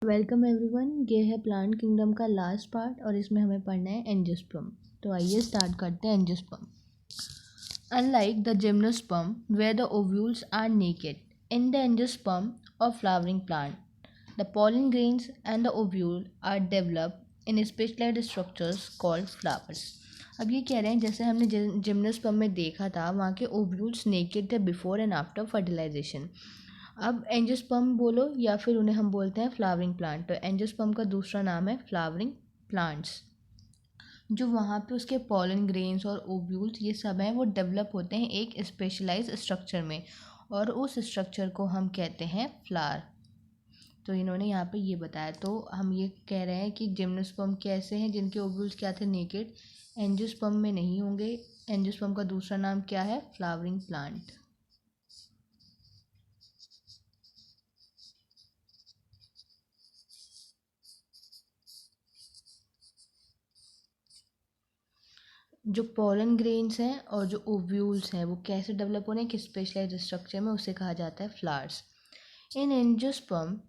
Welcome everyone. ये है plant kingdom का लास्ट पार्ट और इसमें हमें पढ़ना है एंजियोस्पर्म। तो आइए स्टार्ट करते हैं angiosperm. Unlike the gymnosperm where the ovules are naked, in the angiosperm of flowering plant the pollen grains and the ovule are developed in specialized structures called flowers। अब ये कह रहे हैं जैसे हमने जिम्नोस्पर्म में देखा था, वहाँ के ओव्यूल्स नेकेड थे बिफोर एंड आफ्टर फर्टिलाइजेशन। अब एंजियोस्पर्म बोलो या फिर उन्हें हम बोलते हैं फ्लावरिंग प्लांट। तो एंजियोस्पर्म का दूसरा नाम है फ्लावरिंग प्लांट्स। जो वहाँ पे उसके पॉलन ग्रेन्स और ओव्यूल्स ये सब हैं वो डेवलप होते हैं एक स्पेशलाइज्ड स्ट्रक्चर में, और उस स्ट्रक्चर को हम कहते हैं फ्लावर। तो इन्होंने यहाँ पे ये बताया। तो हम ये कह रहे हैं कि जिम्नोस्पर्म कैसे हैं जिनके ओव्यूल्स क्या थे, नेकेड। एंजियोस्पर्म में नहीं होंगे। एंजियोस्पर्म का दूसरा नाम क्या है, फ्लावरिंग प्लांट। जो पॉलन ग्रेन्स हैं और जो ओव्यूल्स हैं वो कैसे डेवलप होने हैं, स्पेशलाइज्ड स्ट्रक्चर में, उसे कहा जाता है flowers. In angiosperm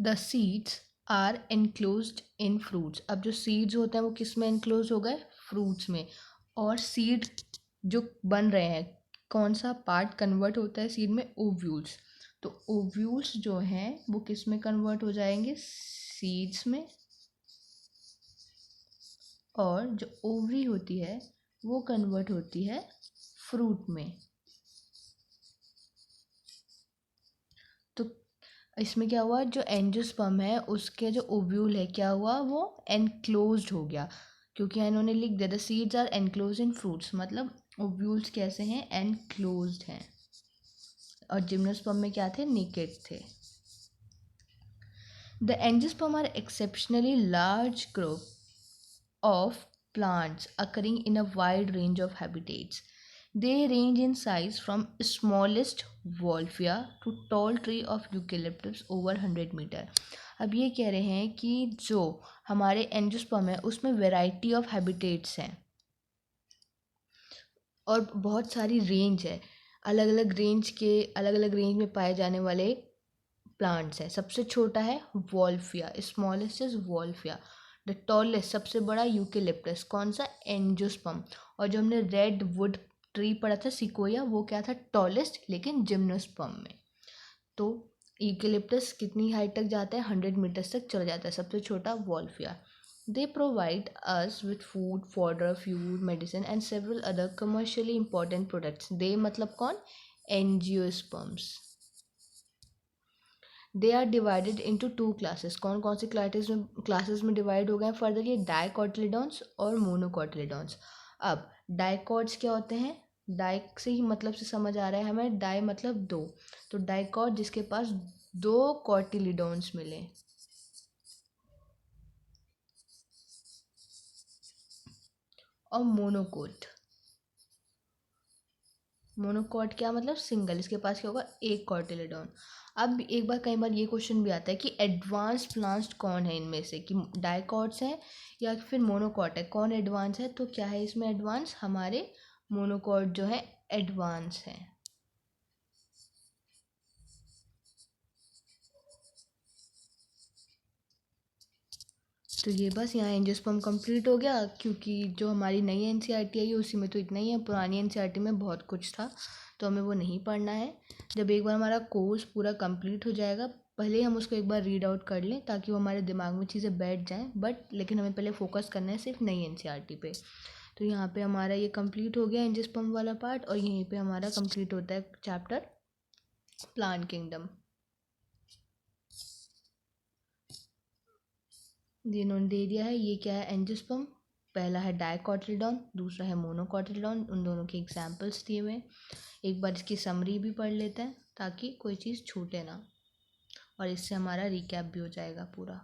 the seeds are enclosed in fruits. अब जो सीड्स होते हैं वो किस में एनक्लोज हो गए, फ्रूट्स में। और सीड जो बन रहे हैं, कौन सा पार्ट कन्वर्ट होता है सीड में, ओव्यूल्स। तो ओव्यूल्स जो हैं वो किस में कन्वर्ट हो जाएंगे, सीड्स में। और जो ओवरी होती है वो कन्वर्ट होती है फ्रूट में। तो इसमें क्या हुआ, जो एंजियोस्पर्म है उसके जो ओव्यूल है क्या हुआ, वो एनक्लोज्ड हो गया। क्योंकि इन्होंने लिख दिया the seeds are enclose in fruits, मतलब ओव्यूल्स कैसे हैं, एनक्लोज्ड हैं। और जिम्नोस्पर्म में क्या थे, नेकेड थे। The angiosperm are exceptionally large group of plants occurring in a wide range of habitats. They range in size from smallest Wolfia to tall tree of eucalyptus over 100 metre. अब ये कह रहे हैं कि जो हमारे एंजियोस्पर्म है उसमें वैरायटी ऑफ हैबिटेट्स हैं और बहुत सारी रेंज है। अलग अलग रेंज में पाए जाने वाले प्लांट्स हैं। सबसे छोटा है Wolffia, smallest is Wolffia. The tallest सबसे बड़ा यूकेलिप्टस, कौन सा, एंजियोस्पर्म। और जो हमने रेड वुड ट्री पढ़ा था सिकोया, वो क्या था, टॉलेस्ट, लेकिन जिम्नोस्पर्म में। तो यूकेलिप्टस कितनी हाइट तक जाता है, 100 मीटर्स तक चला जाता है, सबसे छोटा Wolffia. They provide us with food, fodder, fuel, medicine and several other commercially important products. They मतलब कौन, angiosperms. They are divided into 2 classes. कौन कौन सी क्लासेस में डिवाइड हो गए हैं फर्दर, ये डाइकोटिलेडॉन्स और मोनोकोटिलेडॉन्स। अब डाइकॉट्स क्या होते हैं, डाइ से ही मतलब से समझ आ रहा है हमें, डाई मतलब दो। तो डाइकॉट जिसके पास 2 कोटिलिडॉन्स मिले, और मोनोकॉट क्या मतलब, सिंगल, इसके पास क्या होगा, एक कॉटिलेडॉन। अब एक बार कई बार ये क्वेश्चन भी आता है कि एडवांस प्लांट्स कौन है इनमें से, कि डाइकॉट्स हैं या फिर मोनोकॉट है, कौन एडवांस है। तो क्या है इसमें एडवांस, हमारे मोनोकॉट जो है एडवांस है। तो ये बस यहाँ एंजियोस्पर्म कंप्लीट हो गया, क्योंकि जो हमारी नई एनसीईआरटी आई है उसी में तो इतना ही है। पुरानी एनसीईआरटी में बहुत कुछ था, तो हमें वो नहीं पढ़ना है। जब एक बार हमारा कोर्स पूरा कंप्लीट हो जाएगा, पहले ही हम उसको एक बार रीड आउट कर लें ताकि वो हमारे दिमाग में चीज़ें बैठ जाएँ। लेकिन हमें पहले फोकस करना है सिर्फ नई एनसीईआरटी पे। तो यहाँ पे हमारा ये कंप्लीट हो गया एंजियोस्पर्म वाला पार्ट, और यहीं पे हमारा कंप्लीट होता है चैप्टर प्लांट किंगडम। जिन्होंने दे दिया है ये क्या है, एंजियोस्पर्म। पहला है डाइकोटिलेडॉन, दूसरा है मोनोकोटिलेडॉन। उन दोनों के एग्जाम्पल्स दिए हुए हैं। एक बार इसकी समरी भी पढ़ लेते हैं ताकि कोई चीज़ छूटे ना, और इससे हमारा रिकैप भी हो जाएगा पूरा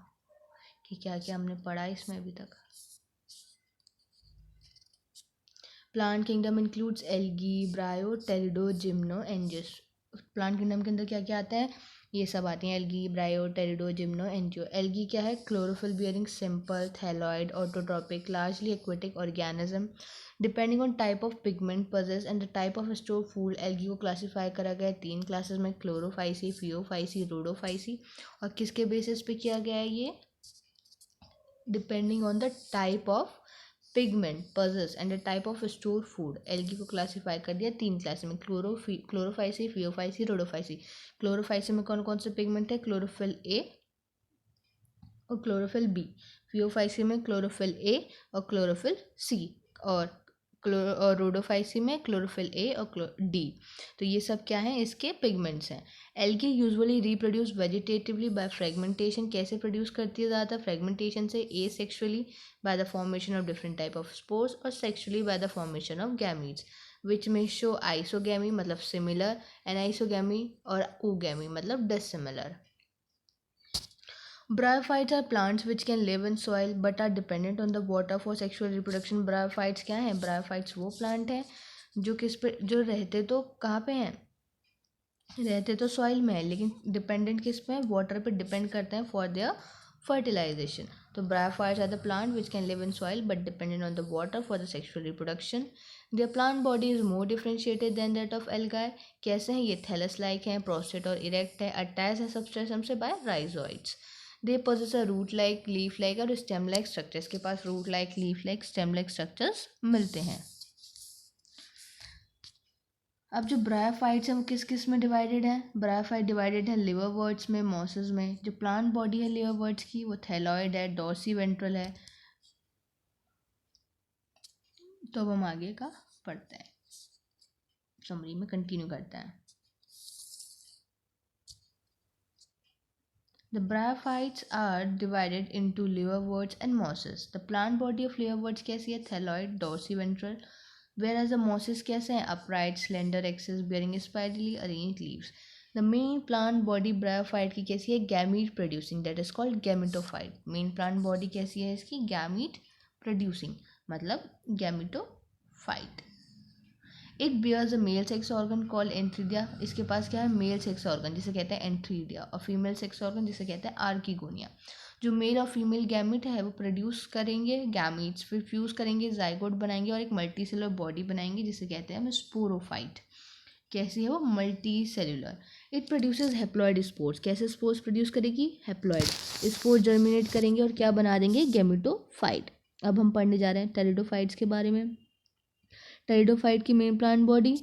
कि क्या क्या हमने पढ़ा है इसमें अभी तक। Plant kingdom includes algae, ब्रायो, टेरिडो, gymno, एंजियोस। Plant kingdom के अंदर क्या क्या आता है, ये सब आती हैं एल्गी, ब्रायो, टेरिडो, जिम्नो, एंजियो। एल्गी क्या है? Chlorophyll bearing simple thalloid autotrophic largely aquatic organism depending on type of pigment possess and the type of store food. Algae को क्लासीफाई करा गया है 3 क्लासेस में, क्लोरोफाइसी, फियोफाइसी, रोडोफाइसी। और किसके बेसिस पे किया गया है ये? Depending on the type of pigment possess and the type of store food. Algae को क्लासीफाई कर दिया 3 क्लास में, क्लोरोफाइसी, फियोफाइसी, रोडोफाइसी। क्लोरोफाइसी में कौन कौन से पिगमेंट है? क्लोरोफिल ए और क्लोरोफिल बी। फियोफाइसी में क्लोरोफिल ए और क्लोरोफिल सी। और रोडोफाइसी में क्लोरोफिल ए और डी। तो ये सब क्या है? इसके पिगमेंट्स हैं। Algae usually reproduce vegetatively by fragmentation. कैसे प्रोड्यूस करती है ज़्यादातर? फ्रेगमेंटेशन से। Asexually by the formation of different type of spores, और sexually by the formation of gametes which में शो आइसोगैमी मतलब सिमिलर, एनाइसोगैमी और ओगैमी मतलब dissimilar. Bryophytes are plants which can live in soil but are dependent on the water for sexual reproduction. Bryophytes क्या हैं? Bryophytes वो plant हैं जो किस पे, जो रहते तो कहाँ पे हैं? रहते तो सॉइल में है, लेकिन डिपेंडेंट किस पे हैं? वाटर पे डिपेंड करते हैं फॉर देयर fertilization. तो bryophytes are the plant which can live in soil but dependent on the water for the sexual reproduction. Their plant body is more differentiated than that of algae. कैसे हैं ये? Thallus like हैं, prostrate और erect है, attach है substratum से by rhizoids. They possess a root like, leaf like और stem like structures. के पास root like, leaf like, stem like structures मिलते हैं। अब जो ब्रायोफाइट्स हैं वो किस किस में डिवाइडेड है? ब्रायोफाइट डिवाइडेड है लिवरवर्ट्स में, मॉसेस में। जो प्लांट बॉडी है लिवरवर्ट्स की वो थैलॉइड है, डॉर्सी वेंट्रल है। तो अब हम आगे का पढ़ते हैं, समरी में कंटिन्यू करते हैं। The bryophytes are divided into liverworts and mosses. The plant body of liverworts कैसी है? Thyroid, dorsiventral. Whereas the mosses कैसे हैं? Upright, slender axis bearing spirally arranged leaves. The main plant body bryophyte की कैसी है? Gamete producing, that is called gametophyte. Main plant body कैसी है इसकी? Gamete producing मतलब gametophyte. It bears a male sex organ call antheridia. इसके पास क्या है? मेल सेक्स ऑर्गन जिसे कहते हैं एंथ्रीडिया, और फीमेल सेक्स ऑर्गन जिसे कहते हैं आर्किगोनिया। जो मेल और फीमेल गैमिट है वो प्रोड्यूस करेंगे गैमीट्स, फिर फ्यूज करेंगे, जाइगोट बनाएंगे और एक मल्टीसेलुलर बॉडी बनाएंगे जिसे कहते हैं हम स्पोरोफाइट। कैसी है वो? Multi cellular. It produces haploid spores. कैसे स्पोर्स प्रोड्यूस करेगी? हेप्लॉइड स्पोर्स जर्मिनेट करेंगे और क्या बना देंगे? गैमेटोफाइट। अब हम पढ़ने जा रहे हैं टेरिडोफाइट्स के बारे में। टेरिडोफाइट की main plant body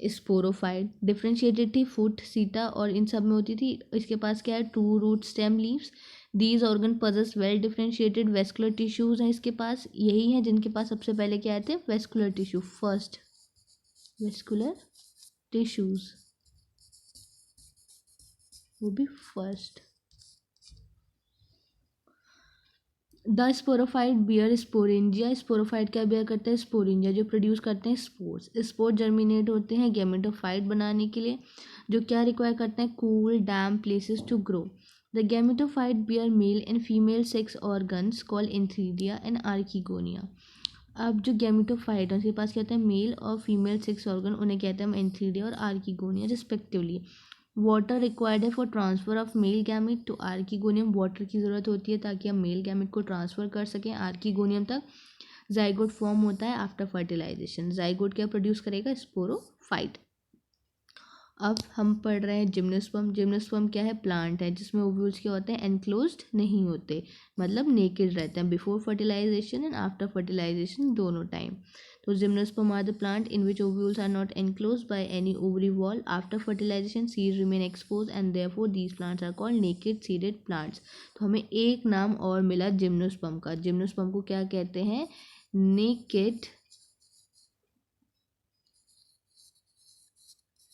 sporophyte, differentiated थी फुट, सीटा और इन सब में होती थी। इसके पास क्या है? True root stem leaves. These organ possess well differentiated vascular tissues हैं इसके पास। यही हैं जिनके पास सबसे पहले क्या आए थे? Vascular tissue, first vascular tissues, वो भी first. The sporophyte bear sporangia. Sporophyte क्या बियर करते हैं? स्पोरेंजिया, जो प्रोड्यूस करते हैं स्पोर्स। स्पोर जर्मिनेट होते हैं गैमेटोफाइट बनाने के लिए, जो क्या रिक्वायर करते हैं? Cool damp places to grow. The gametophyte bear male and female sex organs call antheridia and archegonia. अब जो गैमेटोफाइट है उसके पास क्या होता है? मेल और फीमेल सेक्स ऑर्गन, उन्हें कहते हैं हम एंथ्रीडिया और आर्किगोनिया रिस्पेक्टिवली। वाटर रिक्वायर्ड है for transfer of male gamete to archegonium. Water की ज़रूरत होती है ताकि हम मेल गैमेट को ट्रांसफ़र कर सकें आर्किगोनियम तक। जाइगोट फॉर्म होता है आफ्टर फर्टिलाइजेशन। जाइगोट क्या प्रोड्यूस करेगा? स्पोरोफाइट। अब हम पढ़ रहे हैं जिम्नोस्पर्म। जिम्नोस्पर्म क्या है? प्लांट है जिसमें ओव्यूल्स क्या होते हैं? एनक्लोज्ड नहीं होते, मतलब नेकेड रहते हैं before fertilization and after fertilization दोनों टाइम। तो gymnosperm are the plant in which ovules are not enclosed by any ovary wall. After fertilization seeds remain exposed and therefore these plants are called naked seeded plants. तो हमें एक नाम और मिला gymnosperm का। Gymnosperm को क्या कहते हैं? naked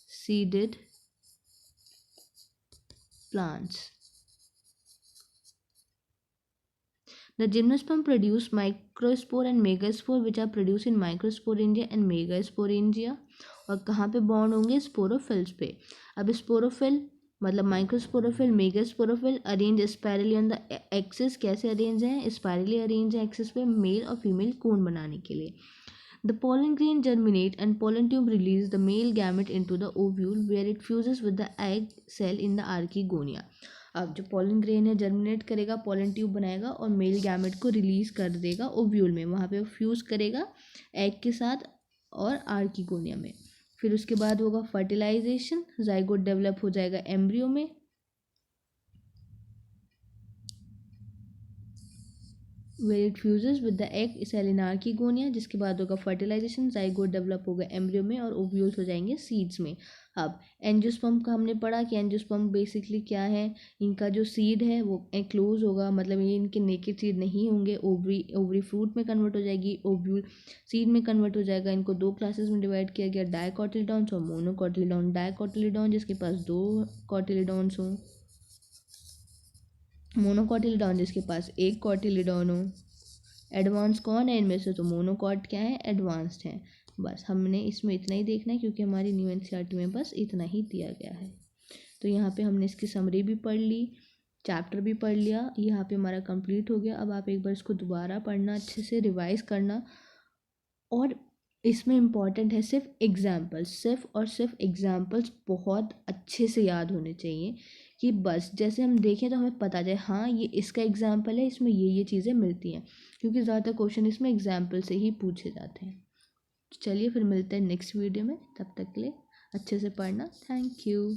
seeded plants. The gymnosperm produce microspore and megaspore which are produced in microsporangia and megasporangia. और कहाँ पे बॉन्ड होंगे? स्पोरोफिल्स पे। अब स्पोरोफिल मतलब microsporophyll, megasporophyll arrange spirally on the axis. कैसे अरेंज हैं? स्पायरली अरेंज है एक्सिस पे, मेल और फीमेल कोन बनाने के लिए। The pollen grain germinate and pollen tube release the male gamete into the ovule where it fuses with the egg cell in the archegonia. अब जो pollen grain है germinate करेगा, pollen tube बनाएगा और male gamete को release कर देगा ovule में, वहाँ पे वो fuse करेगा egg के साथ और archegonia में. फिर उसके बाद होगा fertilization, zygote develop हो जाएगा embryo में. where it fuses with the egg cell in archegonia, जिसके बाद होगा फर्टिलाइजेशन, जाइगोट डेवलप होगा एम्ब्रियो में और ओव्यूल्स हो जाएंगे सीड्स में. अब एंजियोस्पर्म का हमने पढ़ा कि एंजियोस्पर्म बेसिकली क्या है, इनका जो सीड है वो एक्लोज होगा, मतलब ये इनके नेकेड सीड नहीं होंगे, ओवरी फ्रूट में कन्वर्ट हो जाएगी, ओव्यूल सीड में कन्वर्ट हो जाएगा. इनको दो क्लासेस में डिवाइड किया गया, डाइकोटिलीडॉन्स और मोनोकोटिलीडॉन. डाइकोटिलीडॉन जिसके पास दो कोटिलीडॉन्स हों, मोनोकोटिलीडॉन जिसके पास एक कोटिलीडॉन हो. एडवांस कौन है इनमें से, तो मोनोकॉट क्या है, एडवांस्ड है. बस हमने इसमें इतना ही देखना है क्योंकि हमारी न्यू एनसीईआरटी में बस इतना ही दिया गया है. तो यहाँ पे हमने इसकी समरी भी पढ़ ली, चैप्टर भी पढ़ लिया, यहाँ पे हमारा कंप्लीट हो गया. अब आप एक बार इसको दोबारा पढ़ना, अच्छे से रिवाइज करना. और इसमें इम्पॉर्टेंट है सिर्फ एग्जाम्पल्स, सिर्फ और सिर्फ एग्जाम्पल्स बहुत अच्छे से याद होने चाहिए कि बस जैसे हम देखें तो हमें पता जाए हाँ ये इसका एग्जाम्पल है, इसमें ये चीज़ें मिलती हैं, क्योंकि ज़्यादातर क्वेश्चन इसमें एग्जाम्पल से ही पूछे जाते हैं. चलिए फिर मिलते हैं नेक्स्ट वीडियो में, तब तक के लिए अच्छे से पढ़ना. Thank you.